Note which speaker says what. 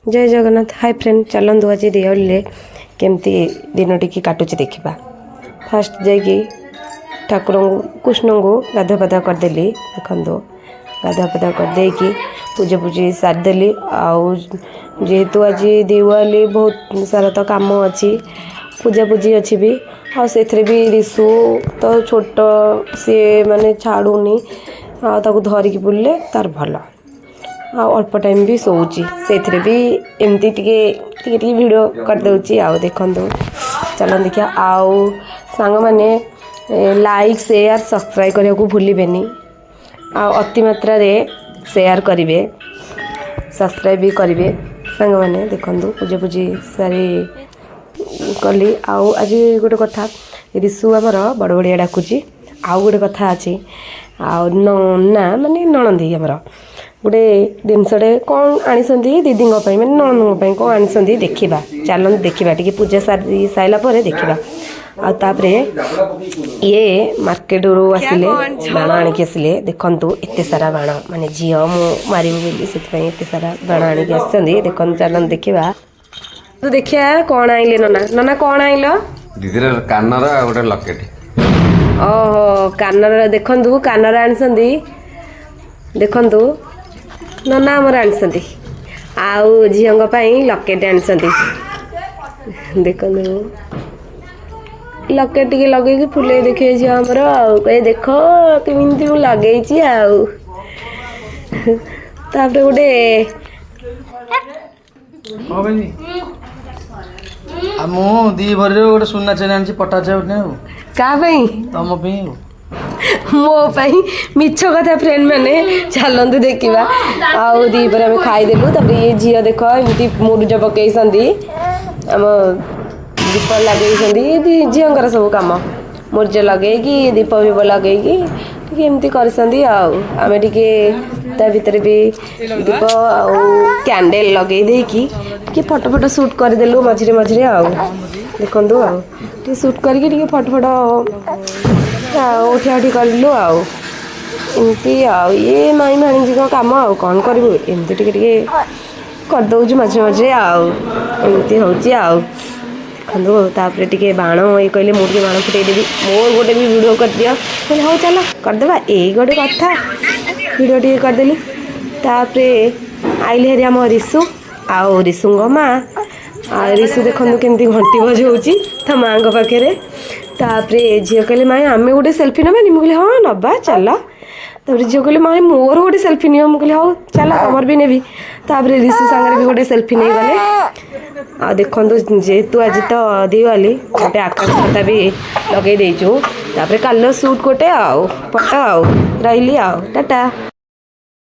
Speaker 1: जय Jagannath. Hi friend, चलतु आज दिवाली केमती दिन टी काटुची देखा। फास्ट जाकि ठाकुर कृष्ण को गाधुआ पाधुआ करदेली। देखो गाधुआ पाधुआ करदे पूजा पूजी सारिदेली। जेहेतु आज दिवाली बहुत सारा तो कम अच्छी पूजा पूजी अच्छी भी से भी रिसु तो छोट सी माने छाड़ूनी धरिकी बुले तार भल अल्प टाइम भी सोची से भी एमती टे वीडियो करदे। आओ देखो चलो देखिए। आउ सांग मैंने लाइक शेयर सब्सक्राइब करने को भूलें। अति मात्रा रे शेयर करेंगे, सब्सक्राइब भी करेंगे। सांग मैंने देखो पूजा पूजी सारी कली। आज गोटे कथा रिसु आमर बड़ बड़िया डाकुची। आउ गोटे कथा अच्छी ना माने नणंदी आमर गोटे जिनसटे कौन आनी दीदी मैंने नणंद कौन आनी देखा। चलते देखा टी पूजा सारी सारापर देखा। आपर ये मार्केट रू आसिले बाण आणिक आसिले। देखु एत सारा बाण माने झील मारे से सारा बाण आणिक आसछन्ती। देखो चलते देखा। तो देखिया कौन आइले नना नना कौन आइल
Speaker 2: दीदी कानर गोटे लकेट।
Speaker 1: ओहो कानर देखु कानर आनी देखु नना आमर आनी आउ झील लकेट आनी। देखो लकेट टी लगे फुले देखिए झील आमर आए देख केमी लगे गोटे
Speaker 3: दी भर गोटे सुना चेन आनी पटा
Speaker 1: क्या
Speaker 3: तुम
Speaker 1: मो मिछ कथा फ्रेंड मैंने चलते देखा। आउ दीपर आम खाईदेलु। ये झील देख एमती मुरुज पकई आम दीप लगे झील सब कम मुरुज लगे दीप भीप लगे एमती करमें ता भीतर भी दीप कैंडल लगे देकी फटो फटो सुट करदेलु मझे मझे। देखु टे सुट करके फटो फटो उठा उठी कलु एमती ये माई भाणी कम कौन करूँ एमती टे करदे मझे मझे एमती हूँ। देखो टे बाण ये कहले मुझे बाण फुटेदेवी मोर गोटे भी वीडियो कर दियो कहले हाँ चल करदेवा यही गोटे कथा वीडियो टे करदेली। आइले हेरी आम रिसु आउ रिसुंग माँ रिसु देखो केमती घंटी बजाऊँगी ता माँ पाखे। झील कहले माए आम गोटे सेल्फी नबानी मुझे हाँ नबा चल। झील कहले माए मोर गोटे सेल्फी नियो मुझे हाँ चल तुमर भी नेबी। रिसु सांगे भी गोटे सेल्फी नहीं गले। देखो जेहेतु आज तो दिवाली गोटे आकाश छता भी लगे देचु। कालो सूट गोटे पटा रही टाटा।